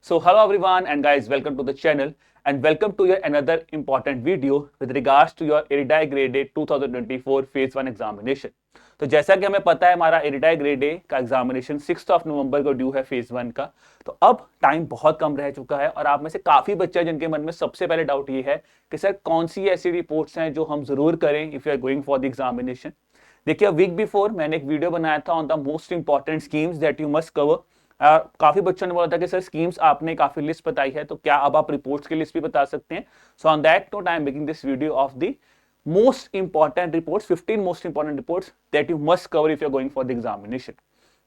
So hello everyone and guys, welcome to the channel and welcome to your another important video with regards to your IRDAI Grade A 2024 Phase 1 examination. तो जैसा कि हमें पता है हमारा IRDAI Grade A का examination 6 नवंबर को due है फेज 1 का। तो अब टाइम बहुत कम रह चुका है और आप में से काफी बच्चे हैं जिनके मन में सबसे पहले डाउट ये है कि सर कौन सी ऐसी रिपोर्ट्स हैं जो हम जरूर करें if you are going for the examination. देखिए वीक बिफोर मैंने एक वीडियो बनाया था on the most important schemes that you must cover. काफी बच्चों ने बोला था कि सर स्कीम्स आपने काफी लिस्ट बताई है तो क्या अब आप रिपोर्ट्स की लिस्ट भी बता सकते हैं। So on that note I am making this video of the most important reports, 15 most important reports that you must cover if you are going for the examination.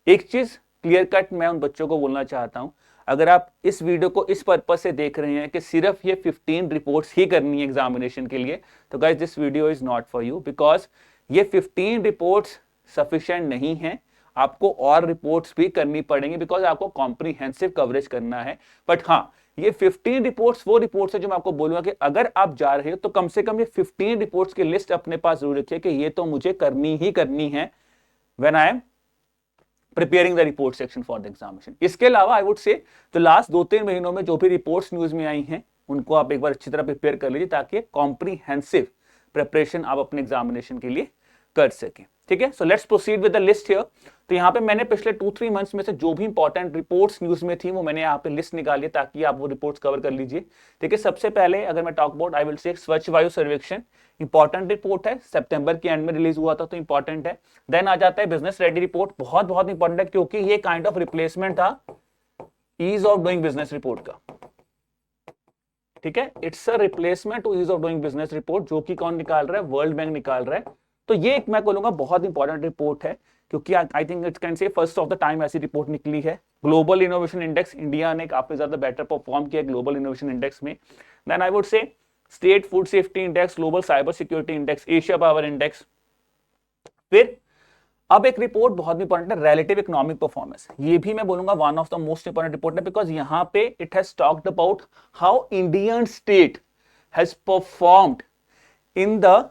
एक चीज क्लियर कट मैं उन बच्चों को बोलना चाहता हूं, अगर आप इस वीडियो को इस पर्पस से देख रहे हैं कि सिर्फ ये 15 रिपोर्ट्स ही करनी है एग्जामिनेशन के लिए, तो guys this video is not for you, because ये 15 रिपोर्ट्स सफिशिएंट नहीं है। आपको और रिपोर्ट्स भी करनी पड़ेंगी बिकॉज आपको कॉम्प्रिहेंसिव कवरेज करना है। बट हाँ, ये 15 रिपोर्ट्स वो रिपोर्ट्स है जो मैं आपको बोलूंगा कि अगर आप जा रहे हो तो कम से कम ये 15 रिपोर्ट्स की लिस्ट अपने पास जरूर रखिए कि ये तो मुझे करनी ही करनी है when I am preparing the report section for the examination. इसके अलावा आई वुड से तो लास्ट 2-3 महीनों में जो भी रिपोर्ट्स न्यूज में आई हैं उनको आप एक बार अच्छी तरह प्रिपेयर कर लीजिए ताकि कॉम्प्रिहेंसिव प्रिपरेशन आप अपने एग्जामिनेशन के लिए कर सकें। ठीक है, so let's proceed with the list here. तो यहाँ पे मैंने पिछले 2-3 मंथ्स में से जो भी इंपॉर्टेंट रिपोर्ट्स न्यूज में थी वो मैंने यहाँ पे लिस्ट निकाली ताकि आप वो रिपोर्ट्स कवर कर लीजिए। ठीक है, सबसे पहले अगर मैं talk about I will say स्वच्छ वायु सर्वेक्षण, इंपॉर्टेंट रिपोर्ट है, सितंबर के एंड में रिलीज हुआ था तो इंपॉर्टेंट है। देन आ जाता है बिजनेस रेडी रिपोर्ट, बहुत बहुत इंपॉर्टेंट है क्योंकि ये काइंड ऑफ रिप्लेसमेंट था ease of doing business report का। ठीक है, it's a replacement to ease of doing business report जो कि कौन निकाल रहा है, वर्ल्ड बैंक निकाल रहा है। तो ये एक मैं बोलूंगा बहुत इंपॉर्टेंट रिपोर्ट है क्योंकि I think it can say first of the time ऐसी रिपोर्ट निकली है। ग्लोबल इनोवेशन इंडेक्स, इंडिया ने काफी ज्यादा बेटर परफॉर्म किया ग्लोबल इनोवेशन इंडेक्स में। Then I would say state food safety index, global cyber security index, Asia power index. फिर अब एक रिपोर्ट बहुत इंपॉर्टेंट है, रिलेटिव इकोनॉमिक परफॉर्मेंस। ये भी मैं बोलूंगा one of the most important report है बिकॉज यहां पे it has talked about how Indian state has performed in the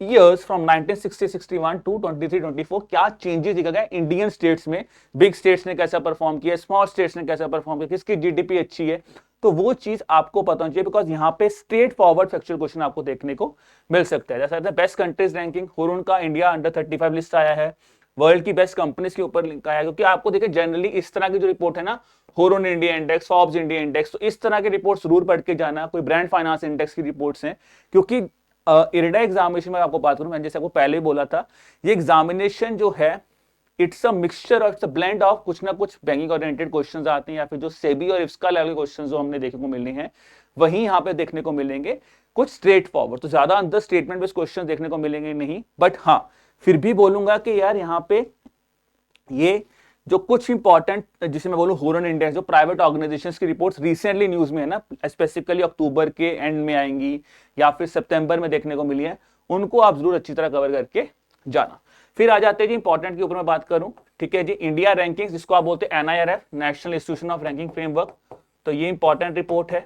years from 1960-61 to 23-24 क्या चेंजेस दिखा गया इंडियन स्टेट्स में, बिग स्टेट्स ने कैसा परफॉर्म किया, स्मॉल स्टेट्स ने कैसा परफॉर्म किया, किसकी जीडीपी अच्छी है। तो वो चीज आपको पता होनी चाहिए बिकॉज यहाँ पे स्ट्रेट फॉरवर्ड फैक्चुअल क्वेश्चन आपको देखने को मिल सकता है। जैसा बेस्ट कंट्रीज रैंकिंग, हुरून का इंडिया अंडर 35 लिस्ट आया है, वर्ल्ड की बेस्ट कंपनीज के ऊपर लिंक आया है। क्योंकि आपको देखिए जनरली इस तरह की जो रिपोर्ट है ना, Hurun India index, Forbes India index, तो इस तरह की रिपोर्ट जरूर पढ़ के जाना। कोई ब्रांड फाइनेंस इंडेक्स की रिपोर्ट्स हैं क्योंकि इरडा एग्जामिनेशन में आपको बात करूं, मैंने जैसे आपको पहले ही बोला था, ये एग्जामिनेशन जो है इट्स अ मिक्सचर और इट्स अ ब्लेंड ऑफ कुछ ना कुछ बैंकिंग ओरिएंटेड क्वेश्चंस आते हैं या फिर जो सेबी और इफ्सका लेवल के क्वेश्चंस जो हमने देखने को मिलने हैं वही यहाँ पे देखने को मिलेंगे। कुछ स्ट्रेट फॉरवर्ड, तो ज्यादा अंदर स्टेटमेंट बेस्ड क्वेश्चंस देखने को मिलेंगे नहीं, बट हाँ फिर भी बोलूंगा कि यार यहाँ पे ये जो कुछ इंपॉर्टेंट, जिसे मैं बोलूं हुरून इंडेक्स, जो प्राइवेट ऑर्गेनाइजेशंस की रिपोर्ट्स रिसेंटली न्यूज में है ना, स्पेसिफिकली अक्टूबर के एंड में आएंगी या फिर सितंबर में देखने को मिली है, उनको आप जरूर अच्छी तरह कवर करके जाना। फिर आ जाते हैं जी इंपॉर्टेंट के ऊपर मैं बात करूं। ठीक है जी, इंडिया रैंकिंग जिसको आप बोलते हैं NIRF, national institution of ranking framework, तो ये इंपॉर्टेंट रिपोर्ट है।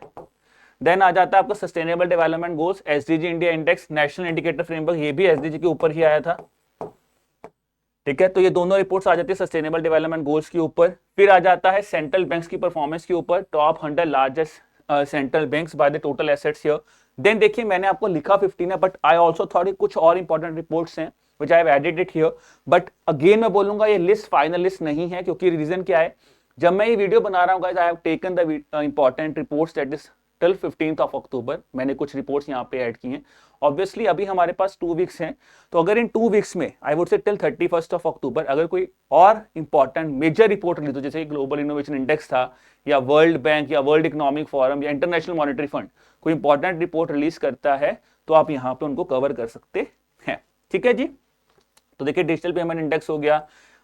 देन आ जाता है आपका sustainable development goals, SDG India index, national indicator framework, ये भी SDG के ऊपर ही आया था। ठीक है, तो ये दोनों रिपोर्ट्स आ जाती है सस्टेनेबल डेवलपमेंट गोल्स के ऊपर। फिर आ जाता है सेंट्रल बैंक्स की परफॉर्मेंस के ऊपर, top 100 largest central banks by the total assets here. Then देखिए मैंने आपको लिखा 15 है बट आई आल्सो थॉट कुछ और इंपॉर्टेंट रिपोर्ट्स हैं which I have added it here. But again मैं बोलूंगा ये लिस्ट फाइनल लिस्ट नहीं है क्योंकि रीजन क्या है, जब मैं ये वीडियो बना रहा हूँ guys I have taken the important reports that is till 15th of October, मैंने कुछ रिपोर्ट्स यहाँ पे ऐड की हैं। ऑब्वियसली अभी हमारे पास 2 वीक्स हैं, तो अगर इन 2 वीक्स में आई वुड से टिल 31st of October अगर कोई और इंपॉर्टेंट मेजर रिपोर्ट रिलीज हो, जैसे ग्लोबल इनोवेशन इंडेक्स था या वर्ल्ड बैंक या वर्ल्ड इकोनॉमिक फोरम या इंटरनेशनल मॉनेटरी फंड कोई इंपॉर्टेंट रिपोर्ट रिलीज करता है तो आप यहाँ पे उनको कवर कर सकते हैं। ठीक है जी, तो देखिए डिजिटल पेमेंट इंडेक्स हो गया,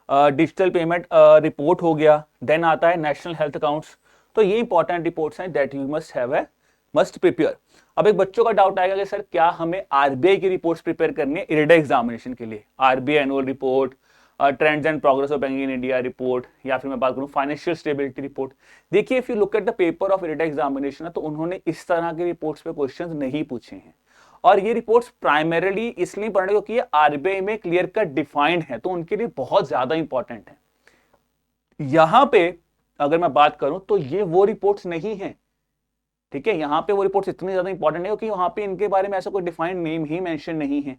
डिजिटल पेमेंट रिपोर्ट हो गया, देन आता है नेशनल हेल्थ अकाउंट्स। तो ये इंपॉर्टेंट रिपोर्ट्स हैं that you must have a must prepare. अब एक बच्चों का डाउट आएगा कि सर क्या हमें आरबीआई की रिपोर्ट्स प्रिपेयर करनी है इरडा एग्जामिनेशन के लिए, RBI annual report, trends and progress of banking in India report, या फिर मैं बात करूं फाइनेंशियल स्टेबिलिटी रिपोर्ट। देखिए if you look at the paper of IRDA examination तो उन्होंने इस तरह के रिपोर्ट्स पे क्वेश्चंस नहीं पूछे हैं और ये रिपोर्ट्स प्राइमरीली इसलिए पढ़ने क्योंकि ये आरबीआई में क्लियर कट डिफाइंड है तो उनके लिए बहुत ज्यादा इंपॉर्टेंट है। यहां पे अगर मैं बात करूं तो ये वो रिपोर्ट्स नहीं है, ठीक है। यहाँ पे वो रिपोर्ट्स इतनी ज्यादा इंपॉर्टेंट है क्योंकि वहां पे इनके बारे में ऐसा कोई डिफाइंड नेम ही मेंशन नहीं है।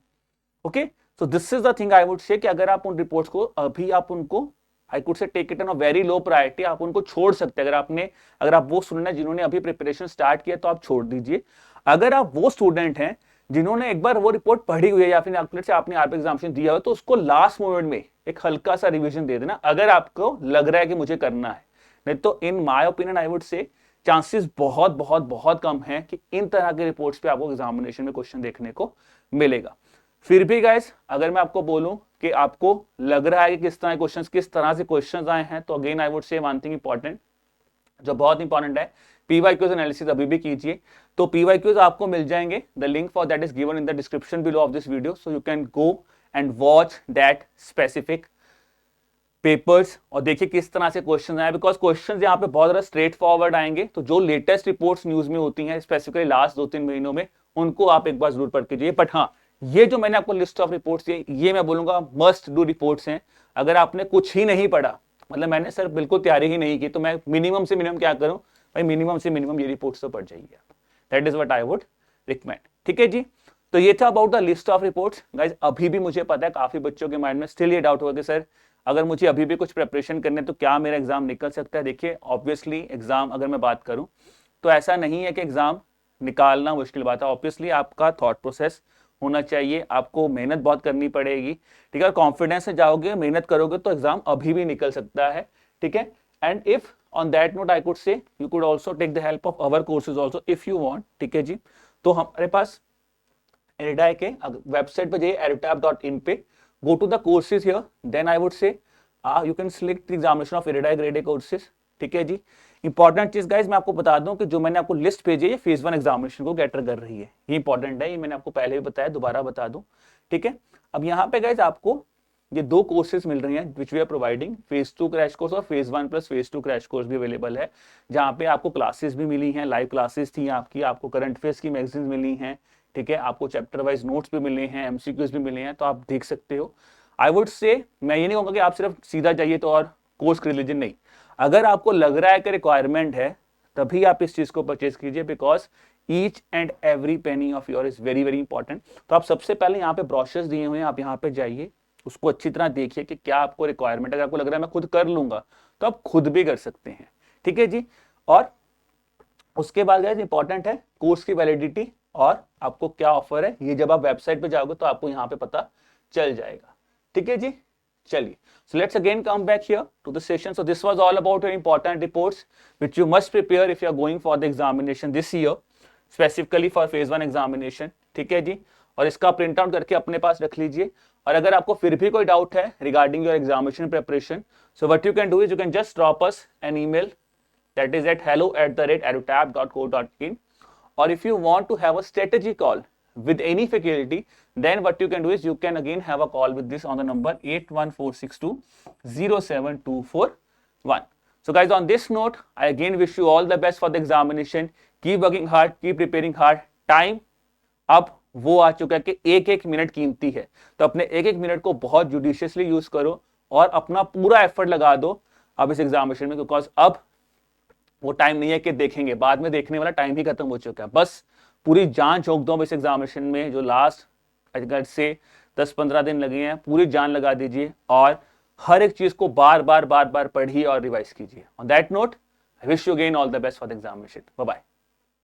Okay, so this is the thing I would से कि अगर आप उन रिपोर्ट्स को अभी आप उनको I could say take it on a very low priority, आप उनको छोड़ सकते हैं। अगर आप वो स्टूडेंट हैं जिन्होंने अभी प्रिपरेशन स्टार्ट किया तो आप छोड़ दीजिए। अगर आप वो स्टूडेंट हैं जिन्होंने एक बार वो रिपोर्ट पढ़ी हुई है या फिर से आपने आरपी एग्जामिनेशन दिया हो तो उसको लास्ट मोमेंट में एक हल्का सा रिवीजन दे देना अगर आपको लग रहा है कि मुझे करना है। नहीं तो in my opinion I would से चांसेस बहुत बहुत बहुत कम है कि इन तरह के रिपोर्ट्स पे आपको एग्जामिनेशन में क्वेश्चन देखने को मिलेगा। फिर भी गाइस अगर मैं आपको बोलूं कि आपको लग रहा है कि किस तरह से क्वेश्चंस आए हैं, तो अगेन आई वुड से वन थिंग इंपॉर्टेंट जो बहुत इंपॉर्टेंट है, पीवाईक्यूज एनालिसिस अभी भी कीजिए। तो पीवाईक्यूज आपको मिल जाएंगे, the link for that is given in the description below of this video, so you can go and watch that specific papers और देखिए किस तरह से क्वेश्चन आए, बिकॉज क्वेश्चन यहाँ पे बहुत ज्यादा स्ट्रेट फॉरवर्ड आएंगे। तो जो लेटेस्ट रिपोर्ट्स न्यूज में होती हैं स्पेसिफिकली लास्ट 2-3 महीनों में, उनको आप एक बार जरूर पढ़ कीजिए। बट हाँ, ये जो मैंने आपको लिस्ट ऑफ रिपोर्ट्स दी ये मैं बोलूंगा मस्ट डू रिपोर्ट्स हैं। अगर आपने कुछ ही नहीं पढ़ा, मतलब मैंने सर बिल्कुल तैयारी ही नहीं की, तो मैं मिनिमम से मिनिमम क्या करूं भाई, मिनिमम से मिनिमम ये रिपोर्ट्स तो पढ़ जाइए आप। That is what I would recommend, ठीक है जी। तो ये था about the list of reports guys. अभी भी मुझे पता है काफी बच्चों के माइंड में स्टिल ये डाउट होगा कि सर अगर मुझे अभी भी कुछ प्रिपरेशन करने तो क्या मेरा एग्जाम निकल सकता है। देखिए ऑब्वियसली एग्जाम अगर मैं बात करूं तो ऐसा नहीं है कि एग्जाम निकालना मुश्किल बात है। ऑब्वियसली आपका थॉट प्रोसेस होना चाहिए, आपको मेहनत बहुत करनी पड़ेगी, ठीक है। कॉन्फिडेंस से जाओगे, मेहनत करोगे तो एग्जाम अभी भी निकल सकता है, ठीक है। And if on that note I could say you could also take the help of our courses also if you want, ठीक है जी। तो हमारे पास एरिडाई के वेबसाइट पे जाइए erutab.in पे, go to the courses here, then I would say you can select the examination of RBI grade A courses, ठीक है जी। इंपॉर्टेंट चीज गाइज मैं आपको बता दूं कि जो मैंने आपको लिस्ट भेजी है फेज 1 एग्जामिनेशन को कैटर कर रही है, ये इंपॉर्टेंट है, ये मैंने आपको पहले भी बताया, दोबारा बता दूं, ठीक है। अब यहाँ पे गाइज आपको ये 2 कोर्सेज मिल रही हैं which we are providing, phase 2 crash course और phase 1 plus phase 2 crash course भी अवेलेबल है, जहाँ पे आपको क्लासेस भी मिली हैं, लाइव क्लासेस थी आपकी, आपको करंट अफेयर्स की मैगजीन मिली हैं, ठीक है। आपको चैप्टर वाइज नोट्स भी मिले हैं, एमसीक्यूज भी मिले हैं, तो आप देख सकते हो। आई वुड से मैं ये नहीं कहूंगा कि आप सिर्फ सीधा जाइए तो और कोर्स खरीद लीजिए, नहीं। अगर आपको लग रहा है कि रिक्वायरमेंट है तभी आप इस चीज को परचेज कीजिए, because each and every penny of your is very very important. तो आप सबसे पहले यहाँ पे ब्रोशर्स दिए हुए हैं, आप यहाँ पे जाइए, उसको अच्छी तरह देखिए कि क्या आपको रिक्वायरमेंट है। अगर आपको लग रहा है मैं खुद कर लूंगा तो आप खुद भी कर सकते हैं, ठीक है जी। और उसके बाद गाइस इंपॉर्टेंट है कोर्स की वैलिडिटी और आपको क्या ऑफर है, ये जब आप वेबसाइट पे जाओगे तो आपको यहाँ पे पता चल जाएगा, ठीक है जी। चलिए, so let's again come back here to the session. So this was all about your important reports which you must prepare if you are going for the examination this year, specifically for phase 1 examination, ठीक है जी। और इसका print out करके अपने पास रख लीजिए। और अगर आपको फिर भी कोई डाउट है regarding your examination preparation, so what you can do is you can just drop us an email that is at hello@erutab.co.in, or if you want to have a strategy call with any faculty, then what you can do is you can again have a call with this on the number 81462072441. So guys, on this note, I again wish you all the best for the examination. Keep working hard, keep preparing hard. Time अब वो आ चुका है कि एक एक minute कीमती है, तो अपने एक एक मिनट को बहुत जुडिशियसली यूज करो और अपना पूरा एफर्ट लगा दो अब इस एग्जामिनेशन में, बिकॉज अब वो टाइम नहीं है कि देखेंगे, बाद में देखने वाला टाइम ही खत्म हो चुका है। बस पूरी जान झोंक दो इस एग्जामिनेशन में, जो लास्ट अगर से 10-15 दिन लगे हैं पूरी जान लगा दीजिए और हर एक चीज को बार बार पढ़िए और रिवाइज कीजिए। On that note, I wish you again all the best for the examination. Bye bye.